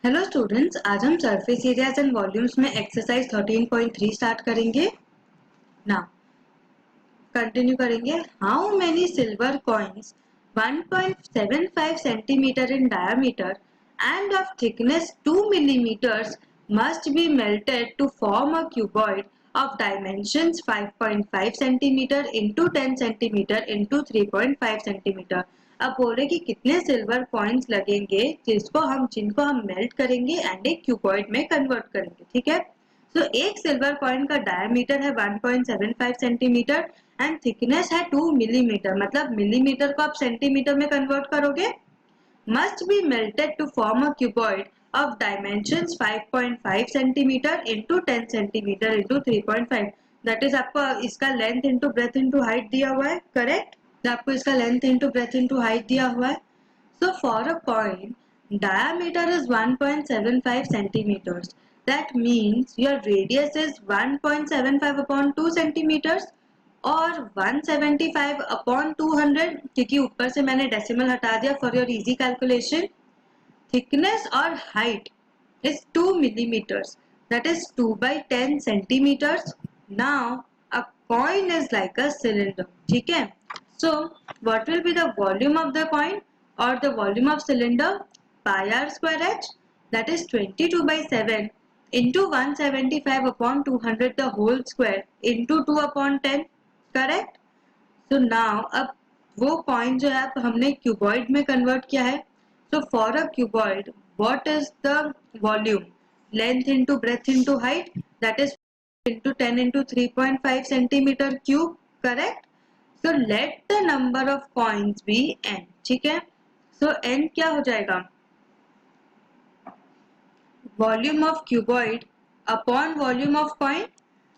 Hello students, आज हम surface areas and volumes में एक्सरसाइज 13.3 स्टार्ट करेंगे। नाउ कंटिन्यू करेंगे। How many silver coins 1.75 centimetre in diameter end of thickness 2 millimeters must be melted to form a cuboid of dimensions 5.5 centimeter into 10 centimeter into 3.5 centimeter। अब बोले कि कितने silver coins लगेंगे जिनको हम melt करेंगे एंड एक क्यूबॉइड में कन्वर्ट करेंगे। ठीक है, तो एक सिल्वर कॉइन का डायमीटर है 1.75 सेंटीमीटर एंड थिकनेस है 2 मिलीमीटर, मतलब मिलीमीटर को आप सेंटीमीटर में कन्वर्ट करोगे। Must be melted to form a cuboid of dimensions 5.5 centimetre into 10 centimetre into 3.5। That is आपको इसका length into breadth into height दिया हुआ है, करेक्ट। तो आपको इसका length into breadth into height दिया हुआ है। So for a coin, diameter is 1.75 centimeters. That means your radius is 1.75 upon 2 centimeters और 175 upon 200, क्योंकि ऊपर से मैंने डेसिमल हटा दिया for your easy calculation। Thickness और height is 2 millimeters. That is 2 by 10 centimeters. Now a coin is like a cylinder. ठीक है, so what will be the volume of the coin or the volume of cylinder? Pi r square h, that is 22 by 7 into 175 upon 200 the whole square into 2 upon 10, correct। so now अब वो coin जो है हमने cuboid में convert किया है। so for a cuboid what is the volume? length into breadth into height, that is into 10 into 3.5 centimeter cube, correct। so let the number of coins be n। ठीक है, so n क्या हो जाएगा? Volume of cuboid upon volume of coin,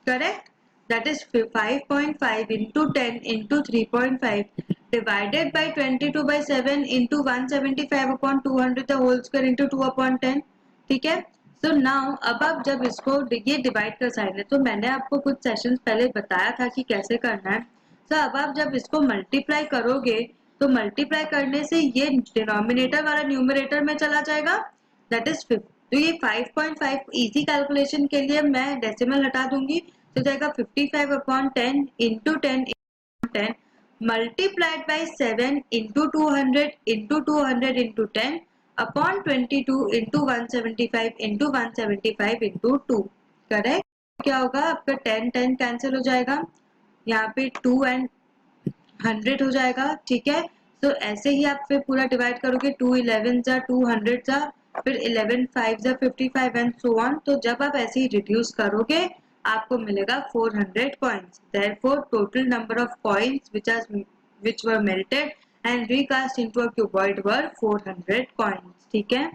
correct. that is 5.5 into 10 into 3.5 divided by 22 by 7 into 175 upon 200 the whole square into 2 upon 10। ठीक है, so now अब आप जब इसको ये डिवाइड कर साइन है, तो मैंने आपको कुछ सेशंस पहले बताया था कि कैसे करना है। तो अब आप जब इसको मल्टीप्लाई करोगे तो मल्टीप्लाई करने से ये डिनोमिनेटर वाला न्यूमरेटर में चला जाएगा, दैट इज 50। तो ये 5.5 इजी कैलकुलेशन के लिए मैं डेसिमल हटा दूंगी, तो जाएगा 55 upon 10 into 10 10 multiplied by 7 into 200 into 200 into 10 upon 22 into 175 into 175 into 2, correct. क्या होगा आपका 10 10 कैंसिल हो जाएगा, यहाँ पे 2 एंड 100 हो जाएगा। ठीक है, तो ऐसे ही आप फिर पूरा डिवाइड करोगे, 2 11 जा 200 जा, फिर 11 5 जा 55 एंड सो ऑन। तो जब आप ऐसे ही रिड्यूस करोगे आपको मिलेगा 400 coins. Therefore total number of coins which were melted and recast into a cuboid were 400 coins। ठीक है,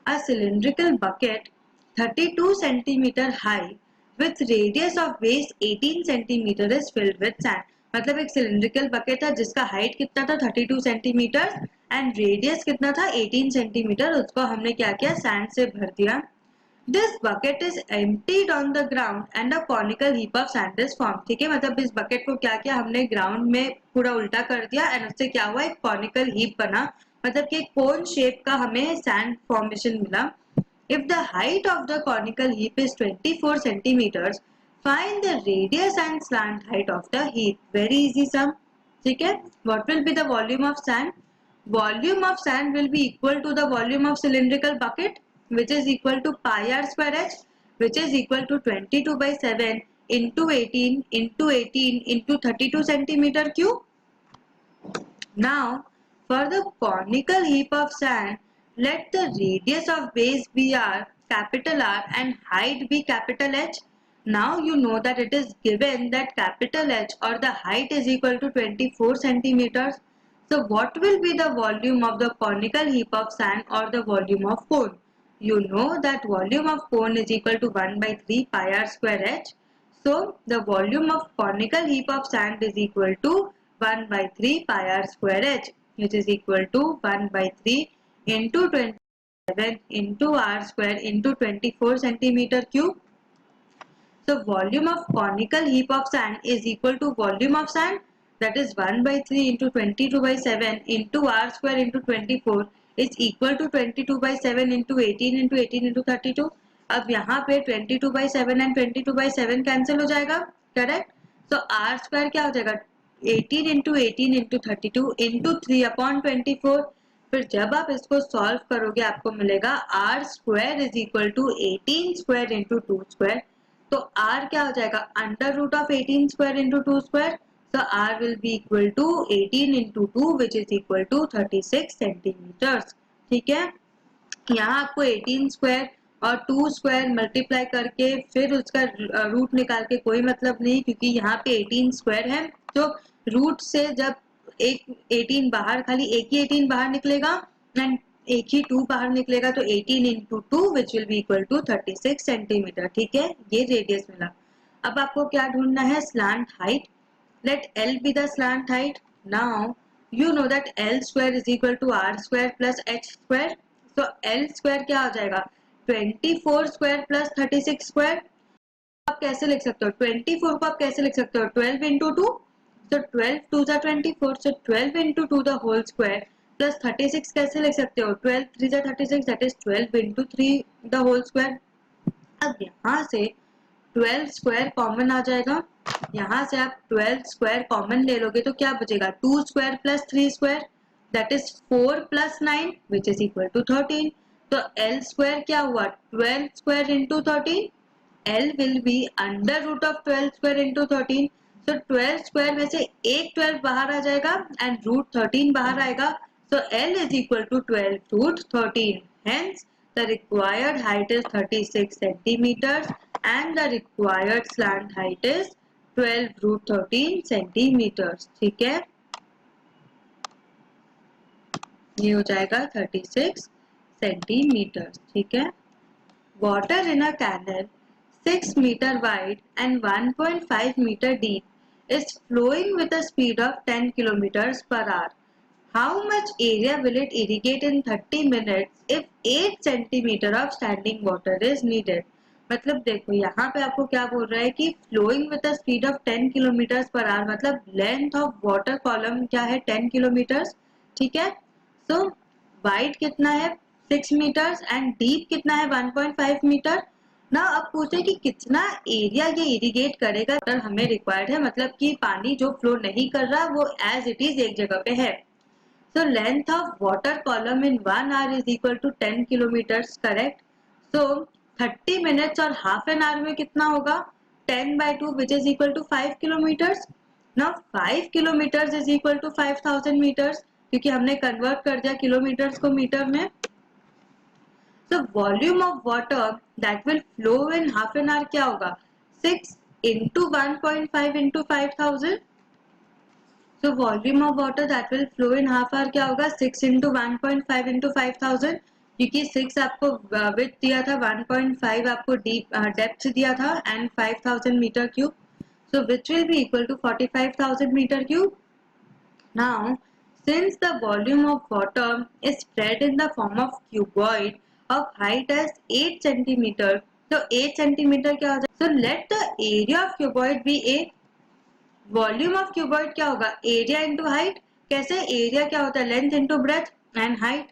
a cylindrical bucket 32 centimeter high with radius of base 18 centimeter is filled with sand। मतलब एक cylindrical bucket था जिसका height कितना था 32 centimetre and radius कितना था 18 सेंटीमीटर, उसको हमने क्या किया, सैंड से भर दिया। This bucket is emptied on the ground and a conical heap of sand is formed। ठीक है, मतलब इस बकेट को क्या किया हमने, ग्राउंड में पूरा उल्टा कर दिया एंड उससे क्या हुआ, एक कॉनिकल हीप बना, मतलब कि एक कोन शेप का हमें सैंड फॉर्मेशन मिला। If the height of the conical heap is 24 centimeters, find the radius and slant height of the heap। Very easy sum। ठीक है, what will be the volume of sand? Volume of sand will be equal to the volume of cylindrical bucket, which is equal to pi r square h, which is equal to 22 by 7 into 18 into 18 into 32 centimeter cube। Now, for the conical heap of sand, let the radius of base be r, capital R, and height be capital H. Now you know that it is given that capital H or the height is equal to 24 centimeters. So what will be the volume of the conical heap of sand or the volume of cone? You know that volume of cone is equal to 1 by 3 pi r square h. So the volume of conical heap of sand is equal to 1 by 3 pi r square h, which is equal to 1 by 3 into 27 into r square into 24 centimeter cube. So volume of conical heap of sand is equal to volume of sand, that is 1 by 3 into 22 by 7 into r square into 24 is equal to 22/7 into 18 into 32। अब यहाँ पे 22/7 and 22/7 cancel हो जाएगा, correct. तो are square क्या हो जाएगा 18 into 32 into 3/24। फिर जब आप इसको सॉल्व करोगे आपको मिलेगा R square is equal to 18 square into 2 square. तो आर क्या हो जाएगा under root of 18 square into 2 square. So R will be equal to 18 into 2 which is equal to 36 centimeters। ठीक है, यहाँ आपको 18 स्क्वायर और 2 स्क्वायर मल्टीप्लाई करके फिर उसका रूट निकाल के कोई मतलब नहीं, क्योंकि यहाँ पे 18 स्क्वायर है तो रूट से जब एक 18 बाहर, खाली एक ही 18 बाहर निकलेगा एंड एक ही 2 बाहर निकलेगा, तो 18 into 2 which will be equal to 36 centimetre. ठीक है, ये रेडियस मिला। अब आपको क्या ढूंढना है, slant height. Let L be the slant height. Now you know that L square is equal to R square plus H square. So L square क्या हो जाएगा 24 square plus 36 square। आप कैसे लिख सकते हो 24 को आप कैसे लिख सकते हो 12 into 2। So 12 2 जा 24, so 12 into 2 the whole square plus 36 कैसे लिख सकते हो 12 3 जा 36, that is 12 into 3 the whole square। अब यहाँ से 12 स्क्वायर कॉमन आ जाएगा, यहाँ से आप 12 स्क्वायर कॉमन ले लोगे तो क्या बचेगा 2 square plus 3 square, that is 4 plus 9 which is equal to 13। तो L स्क्वायर क्या हुआ 12 square into 13। L will be under root of 12 square into 13। So 12 square में से एक 12 बाहर आ जाएगा एंड रूट 13 बाहर आएगा। So L is equal to 12 root 13। Hence the required height is 36 centimeters and the required slant height is 12 root 13 centimeters। ठीक है, ये हो जाएगा 36 centimeters। ठीक है, water in a canal 6 meter wide and 1.5 meter deep is flowing with a speed of 10 kilometers per hour. How much area will it irrigate in 30 minutes if 8 centimeter of standing water is needed? मतलब देखो यहाँ पे आपको क्या बोल रहा है कि flowing with the speed of 10 kilometre per hour, मतलब लेंथ ऑफ वाटर कॉलम क्या है 10 किलोमीटर। ठीक है, सो वाइड कितना है 6 मीटर्स एंड डीप कितना है 1.5 मीटर ना। अब पूछे कि कितना एरिया ये इरिगेट करेगा, अगर हमें रिक्वायर्ड है मतलब कि पानी जो फ्लो नहीं कर रहा वो एज इट इज एक जगह पे है। So length of water column in 1 hour is equal to 10 kilometers, correct? So 30 minutes और half an hour में कितना होगा 10 by 2 which is equal to 5 kilometers। Now 5 kilometers is equal to 5000 meters, क्योंकि हमने कन्वर्ट कर दिया किलोमीटर्स को metre में। So volume of water that will flow in half an hour क्या होगा 6 into 1.5 into 5000। So volume of water that will flow in half hour क्या होगा 6 into 1.5 into 5000, क्योंकि 6 आपको विड्थ दिया था 1.5 आपको डेप्थ दिया था and 5000 metre cube, so which will be equal to 45,000 meter cube। Now since the volume of water is spread in the form of cuboid of height as 8 centimeter, तो 8 centimeter क्या हो जाएगा, so let the area of cuboid be 8। Volume of cuboid क्या होगा area into height. कैसे area क्या होता है length into breadth and height,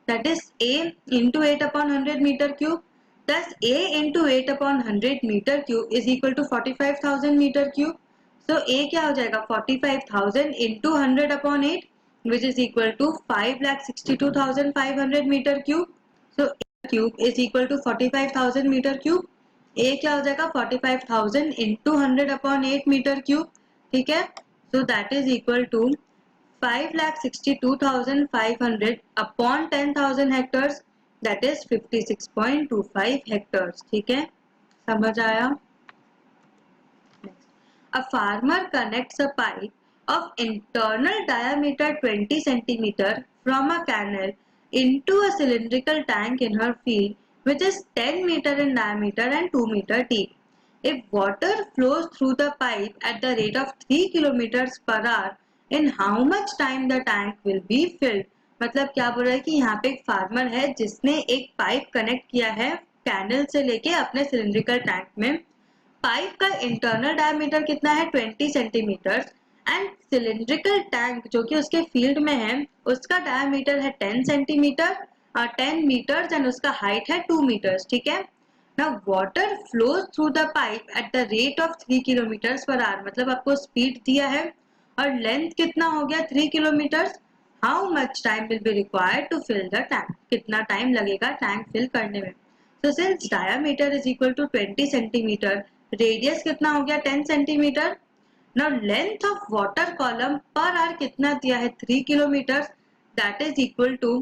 that is a into 8/100 metre cube. Thus a into 8/100 metre cube is equal to 45,000 metre cube. So a क्या हो जाएगा 45,000 into 100/8 which is equal to 5,62,500 metre cube. So cube is equal to 45,000 metre cube. A क्या हो जाएगा 45,000 into 100/8 metre cube. ठीक है, so that is equal to 5,62,500 upon 10,000 hectares, that is 56.25 hectares. ठीक है, समझ आया। A farmer connects a pipe of internal diameter 20 centimetre from a canal into a cylindrical tank in her field which is 10 meter in diameter and 2 meter deep. If water flows through the pipe at the rate of 3 kilometers per hour, in how much time the tank will be filled? मतलब क्या बोल रहा है कि यहाँ पे एक farmer है जिसने एक पाइप कनेक्ट किया है कैनल से लेके अपने सिलिंड्रिकल टैंक में। पाइप का इंटरनल डायमीटर कितना है 20 सेंटीमीटर एंड सिलिंड्रिकल टैंक जो कि उसके फील्ड में है उसका डायमीटर है 10 सेंटीमीटर 10 मीटर्स एंड उसका हाइट है 2 मीटर्स, ठीक है। Now water flows through the pipe at the rate of 3 kilometre per hour, मतलब आपको स्पीड दिया है और लेंथ कितना हो गया 3 kilometre. How much time will be required to fill the tank, कितना टाइम लगेगा टैंक फिल करने में। So since diameter is equal to 20 centimeter, radius कितना हो गया 10 centimeter. Now length of water column per hour कितना दिया है 3 kilometers, that is equal to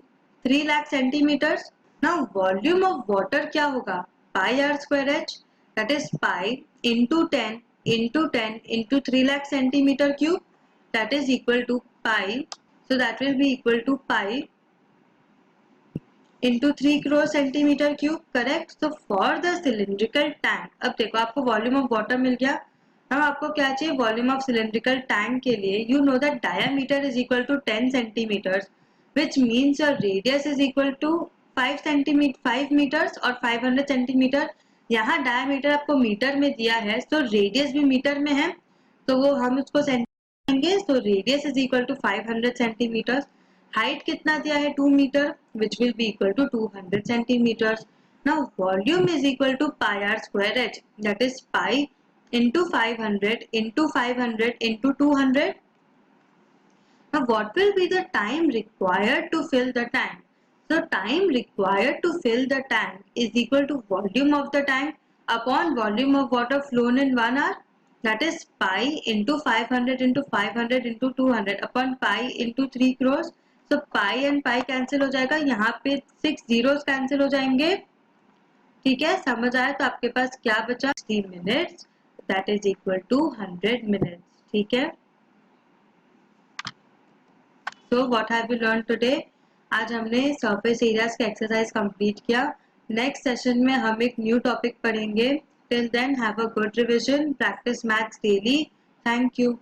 3 lakh centimeters. Now volume of water क्या होगा pi r square h, that is pi into 10 into 10 into 3 lakh centimeter cube, that is equal to pi. So that will be equal to pi into 3 crore centimeter cube, correct. So for the cylindrical tank, अब देखो आपको volume of water मिल गया, अब आपको क्या चाहिए volume of cylindrical tank के लिए। You know that diameter is equal to 10 centimetres which means your radius is equal to 5 metres और 500 सेंटीमीटर। यहाँ डायमीटर आपको मीटर में दिया है, तो रेडियस भी मीटर में है, तो वो हम उसको सेंटीमीटर, तो radius is equal to 500 centimetres. Height कितना दिया है 2 metre which will be equal to 200 centimeters. Now volume is equal to pi r square h, that is pi into 500 into 500 into 200. Now what will be the time required to fill the tank? So time required to fill the tank is equal to volume of the tank upon volume of water flown in 1 hour, that is pi into 500 into 500 into 200 upon pi into 3 crores. So pi and pi cancel हो जाएगा, यहाँ पे 6 zeros cancel हो जाएंगे, ठीक है। समझ आया, तो आपके पास क्या बचा 60 minutes, that is equal to 100 minutes, ठीक है। So what have we learn today, आज हमने सरफेस एरियाज का एक्सरसाइज कंप्लीट किया। नेक्स्ट सेशन में हम एक न्यू टॉपिक पढ़ेंगे। Till then have a good revision, practice maths daily. Thank you.